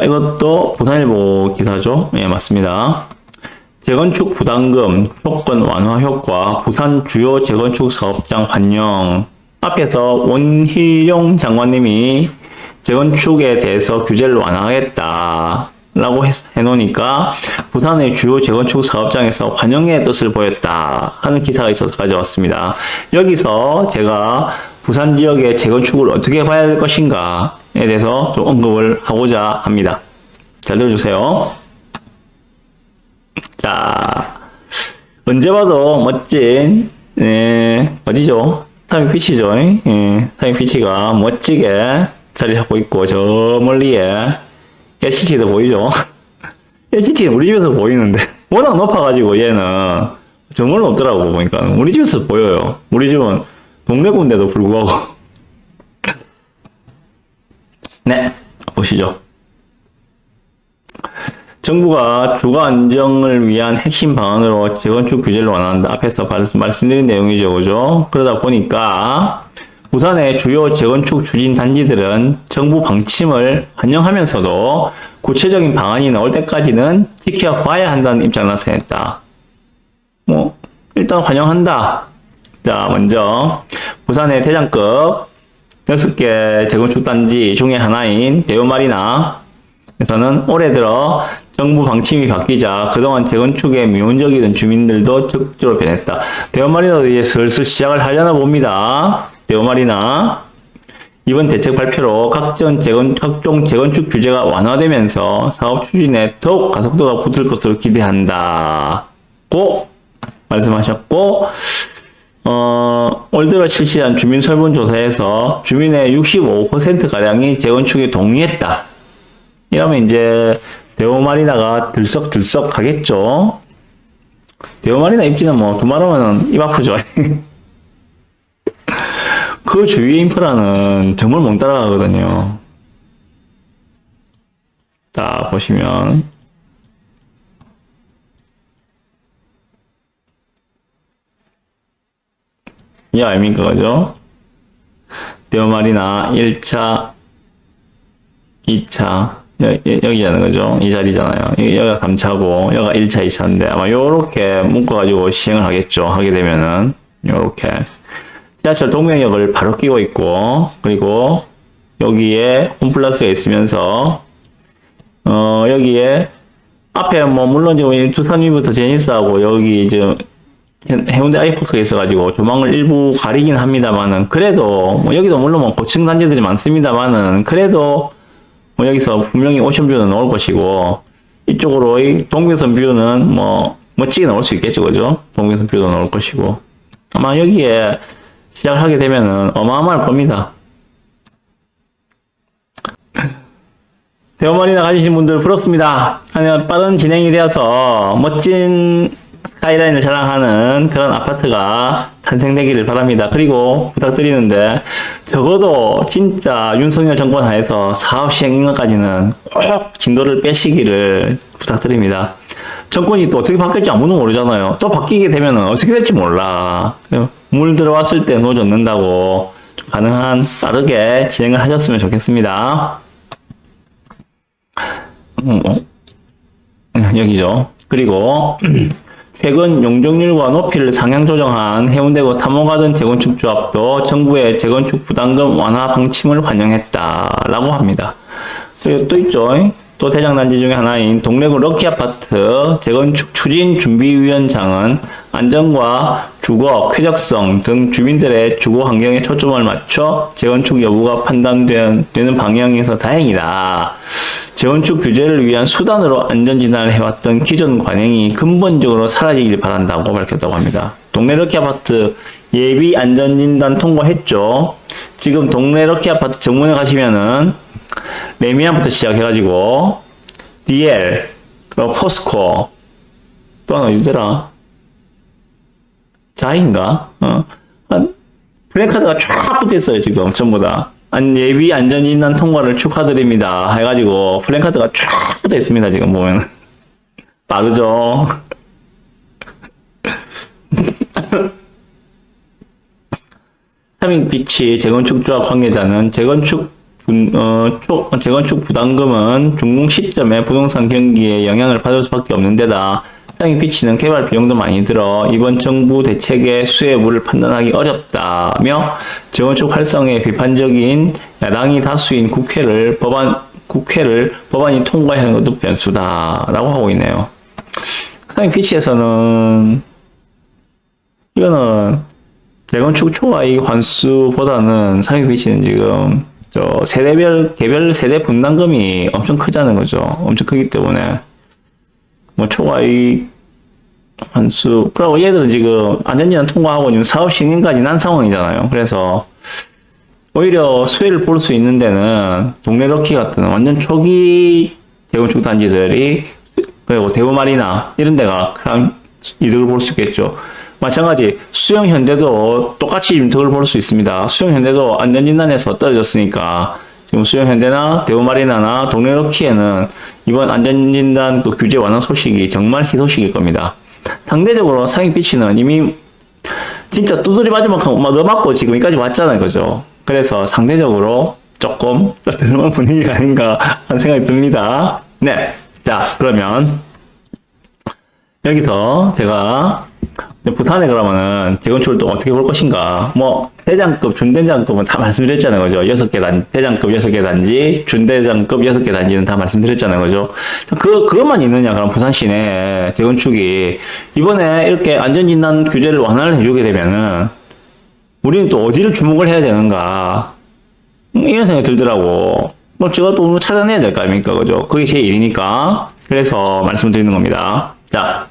이것도 부산일보 기사죠. 예, 맞습니다. 재건축 부담금 조건 완화 효과, 부산 주요 재건축 사업장 환영. 앞에서 원희룡 장관님이 재건축에 대해서 규제를 완화하겠다 라고 해놓으니까 부산의 주요 재건축 사업장에서 환영의 뜻을 보였다 하는 기사가 있어서 가져왔습니다. 여기서 제가 부산 지역의 재건축을 어떻게 봐야 할 것인가에 대해서 좀 언급을 하고자 합니다. 잘 들어주세요. 자, 언제 봐도 멋진 어디죠? 스타밍 피치죠. 스타밍 피치가 멋지게 자리 잡고 있고, 저 멀리에 LCT도 보이죠? LCT는 우리 집에서 보이는데 워낙 높아가지고 얘는 정말 높더라고. 보니까 우리 집에서 보여요. 우리 집은 동네 군데도 불구하고. 네, 보시죠. 정부가 주거 안정을 위한 핵심 방안으로 재건축 규제를 완화한다. 앞에서 말씀드린 내용이죠. 그죠? 그러다 보니까 부산의 주요 재건축 추진 단지들은 정부 방침을 환영하면서도 구체적인 방안이 나올 때까지는 지켜봐야 한다는 입장을 나타냈다. 일단 환영한다. 자, 먼저 부산의 대장급 6개 재건축 단지 중에 하나인 대우마리나에서는 올해 들어 정부 방침이 바뀌자 그동안 재건축에 미온적이던 주민들도 적극적으로 변했다. 대우마리나도 이제 슬슬 시작을 하려나 봅니다. 대우마리나 이번 대책 발표로 각종 재건축 규제가 완화되면서 사업 추진에 더욱 가속도가 붙을 것으로 기대한다고 말씀하셨고, 올 들어 실시한 주민 설문조사에서 주민의 65%가량이 재건축에 동의했다. 이러면 이제 대우마리나가 들썩들썩 하겠죠. 대우마리나 입지는 뭐 두말하면 입 아프죠. 그 주위의 인프라는 정말 못 따라가거든요. 자, 보시면 이 아닙니까, 그죠? 대우마리나 1차, 2차 여기잖아요, 그죠? 이 자리잖아요. 여기가 3차고 여기가 1차, 2차인데 아마 요렇게 묶어가지고 시행을 하겠죠. 하게 되면은 요렇게 지하철 동명역을 바로 끼고 있고, 그리고 여기에 홈플러스가 있으면서 여기에 앞에 뭐 물론 지금 두산 위부터 제니스하고 여기 이제 해운대 아이파크가 있어가지고 조망을 일부 가리긴 합니다만은, 그래도 뭐 여기도 물론 뭐 고층 단지들이 많습니다만은, 그래도 뭐 여기서 분명히 오션뷰는 나올 것이고, 이쪽으로 이 동빙선 뷰는 뭐 멋지게 나올 수 있겠죠, 그죠? 동빙선 뷰도 나올 것이고, 아마 여기에 시작을 하게 되면은 어마어마할 겁니다. 대우마리나 가지신 분들 부럽습니다. 빠른 진행이 되어서 멋진 스카이라인을 자랑하는 그런 아파트가 탄생되기를 바랍니다. 그리고 부탁드리는데, 적어도 진짜 윤석열 정권 하에서 사업 시행 인가까지는 꼭 진도를 빼시기를 부탁드립니다. 정권이 또 어떻게 바뀔지 아무도 모르잖아요. 또 바뀌게 되면 어떻게 될지 몰라. 물 들어왔을 때 노 젓는다고 가능한 빠르게 진행을 하셨으면 좋겠습니다. 여기죠. 그리고 최근 용적률과 높이를 상향 조정한 해운대구 3호 가든 재건축 조합도 정부의 재건축 부담금 완화 방침을 환영했다라고 합니다. 그리고 또 있죠. 또 대장단지 중에 하나인 동래구 럭키아파트 재건축 추진준비위원장은 안전과 주거, 쾌적성 등 주민들의 주거 환경에 초점을 맞춰 재건축 여부가 판단되는 방향에서 다행이다. 재건축 규제를 위한 수단으로 안전진단을 해왔던 기존 관행이 근본적으로 사라지길 바란다고 밝혔다고 합니다. 동래 럭키아파트 예비 안전진단 통과했죠. 지금 동래 럭키아파트 정문에 가시면은 레미안부터 시작해가지고 DL, 포스코, 또 하나 어디더라? 자인가? 플래카드가 쫙 붙어있어요. 지금 전부 다. 예비 안전진단 통과를 축하드립니다 해가지고 플래카드가 쫙 붙어있습니다. 지금 보면 빠르죠. 삼익비치 재건축 조합 관계자는 재건축 재건축 부담금은 준공 시점에 부동산 경기에 영향을 받을 수밖에 없는 데다 상위피치는 개발 비용도 많이 들어 이번 정부 대책의 수혜부를 판단하기 어렵다며 재건축 활성에 비판적인 야당이 다수인 법안이 통과하는 것도 변수다라고 하고 있네요. 상위피치에서는 이거는 재건축 초과이익 환수보다는 상위피치는 지금 개별 세대 분담금이 엄청 크자는 거죠. 엄청 크기 때문에 뭐 초과이익 환수 그리고 얘들은 지금 안전진단 통과하고 지금 사업 시행까지 난 상황이잖아요. 그래서 오히려 수혜를 볼 수 있는 데는 동네 럭키 같은 완전 초기 재건축 단지들이 그리고 대우마리나 이런 데가 참 이득을 볼 수 있겠죠. 마찬가지 수영현대도 똑같이 이득을 볼 수 있습니다. 수영현대도 안전진단에서 떨어졌으니까 지금 수영현대나 대우마리나나 동네 럭키에는 이번 안전진단 그 규제 완화 소식이 정말 희소식일 겁니다. 상대적으로 상위피치는 이미 진짜 두드리 맞을 만큼 얻어맞고 지금 여기까지 왔잖아요. 그죠? 그래서 상대적으로 조금 떨어뜨리는 분위기가 아닌가 하는 생각이 듭니다. 네. 자, 그러면 여기서 제가 부산에 그러면은 재건축을 또 어떻게 볼 것인가. 뭐 대장급, 준대장급은 다 말씀드렸잖아요. 그죠? 6개 대장급 6개 단지, 준대장급 6개 단지는 다 말씀드렸잖아요. 그죠? 그것만 있느냐, 그럼 부산 시내 재건축이 이번에 이렇게 안전진단 규제를 완화를 해주게 되면은 우리는 또 어디를 주목을 해야 되는가. 이런 생각이 들더라고. 뭐 제가 또 찾아내야 될 거 아닙니까? 그죠? 그게 제 일이니까. 그래서 말씀드리는 겁니다. 자.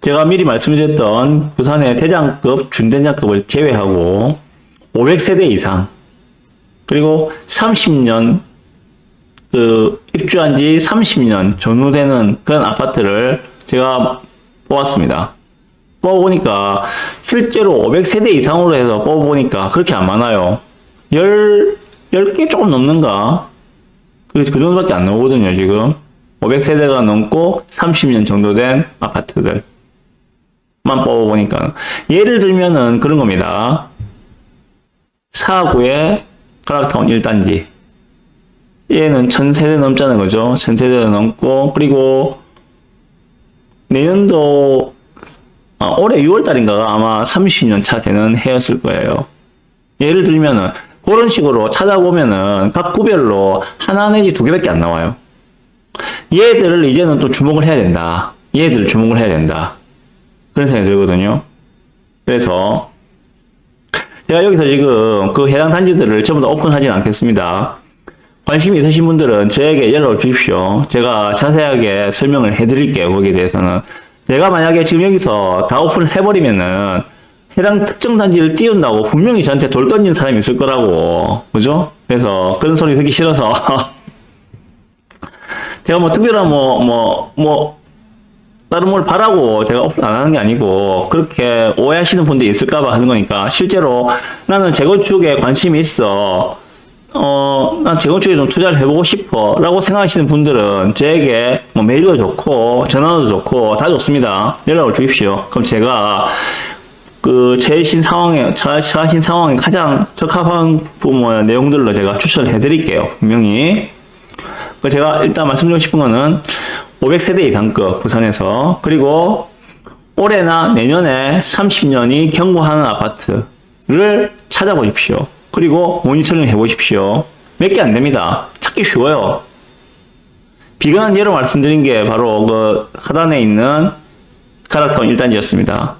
제가 미리 말씀드렸던 부산의 대장급, 준대장급을 제외하고 500세대 이상 그리고 30년 입주한 지 30년 전후되는 그런 아파트를 제가 뽑았습니다. 뽑아보니까 실제로 500세대 이상으로 해서 뽑아보니까 그렇게 안 많아요. 10개 조금 넘는가? 그 정도밖에 안 나오거든요, 지금. 500세대가 넘고 30년 정도 된 아파트들. 만 뽑아보니까. 예를 들면은 그런 겁니다. 사구의 가락타운 1단지. 얘는 1000세대 넘잖아요. 그죠? 1000세대 넘고, 그리고 내년도, 올해 6월달인가가 아마 30년 차 되는 해였을 거예요. 예를 들면은, 그런 식으로 찾아보면은 각 구별로 하나 내지 두 개밖에 안 나와요. 얘들을 이제는 또 주목을 해야 된다. 얘들을 주목을 해야 된다. 그런 생각이 들거든요. 그래서 제가 여기서 지금 그 해당 단지들을 전부 다 오픈하진 않겠습니다. 관심이 있으신 분들은 저에게 연락을 주십시오. 제가 자세하게 설명을 해드릴게요. 거기에 대해서는. 제가 만약에 지금 여기서 다 오픈을 해버리면은 해당 특정 단지를 띄운다고 분명히 저한테 돌 던진 사람이 있을 거라고. 그죠? 그래서 그런 소리 듣기 싫어서 제가 뭐 특별한 다른 뭘 바라고 제가 오픈 안 하는 게 아니고 그렇게 오해하시는 분들이 있을까봐 하는 거니까 실제로 나는 재건축에 관심이 있어. 난 재건축에 좀 투자를 해보고 싶어 라고 생각하시는 분들은 저에게 뭐 메일도 좋고 전화도 좋고 다 좋습니다. 연락을 주십시오. 그럼 제가 처하신 상황에 가장 적합한 내용들로 제가 추천을 해드릴게요. 분명히. 제가 일단 말씀드리고 싶은 거는 500세대 이상급 부산에서 그리고 올해나 내년에 30년이 경과하는 아파트를 찾아보십시오. 그리고 모니터링 해보십시오. 몇 개 안 됩니다. 찾기 쉬워요. 비근한 예로 말씀드린 게 바로 그 하단에 있는 가락타운 1단지였습니다.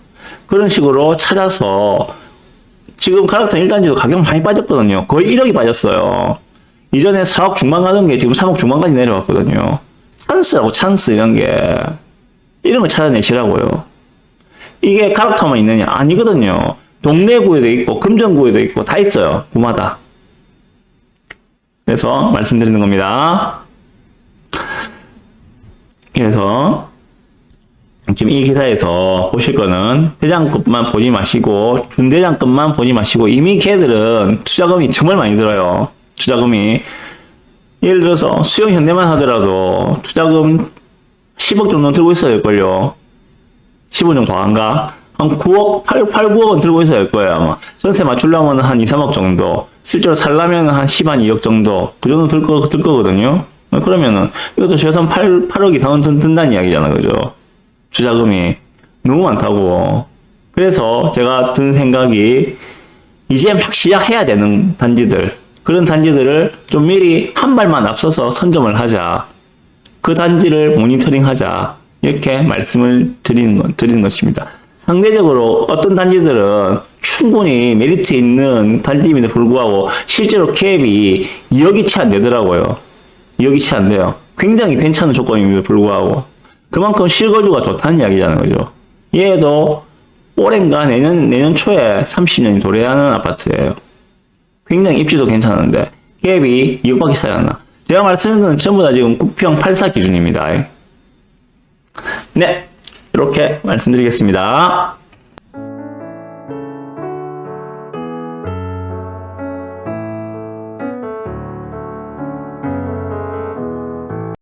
그런 식으로 찾아서 지금 가락타운 1단지도 가격 많이 빠졌거든요. 거의 1억이 빠졌어요. 이전에 4억 중반 가던 게 지금 3억 중반까지 내려왔거든요. 찬스라고 찬스 이런 걸 찾아내시라고요. 이게 가락타운만 있느냐? 아니거든요. 동네 구에도 있고 금정구에도 있고 다 있어요. 구마다. 그래서 말씀드리는 겁니다. 그래서 지금 이 기사에서 보실 거는 대장급만 보지 마시고 준대장급만 보지 마시고 이미 걔들은 투자금이 정말 많이 들어요. 투자금이 예를 들어서 수영현대만 하더라도 투자금 10억 정도 들고 있어야 될걸요. 10억 좀 과한가? 한 9억, 8, 9억은 들고 있어야 할 거예요, 아마. 전세 맞추려면 한 2, 3억 정도. 실제로 살려면 한 10, 한 2억 정도. 그 정도 들 거거든요. 그러면은, 이것도 최소한 8억 이상은 든다는 이야기잖아, 그죠? 주자금이. 너무 많다고. 그래서 제가 든 생각이, 이제 막 시작해야 되는 단지들. 그런 단지들을 좀 미리 한 발만 앞서서 선점을 하자. 그 단지를 모니터링 하자. 이렇게 말씀을 드리는 것입니다. 상대적으로 어떤 단지들은 충분히 메리트 있는 단지임에도 불구하고 실제로 갭이 2억이 채 안 되더라고요. 2억이 채 안 돼요. 굉장히 괜찮은 조건임에도 불구하고. 그만큼 실거주가 좋다는 이야기잖아요. 그죠? 얘도 올해인가 내년 초에 30년이 도래하는 아파트예요. 굉장히 입지도 괜찮은데 갭이 2억밖에 차이 안 나. 제가 말씀드린 건 전부 다 지금 국평 84 기준입니다. 네, 이렇게 말씀드리겠습니다.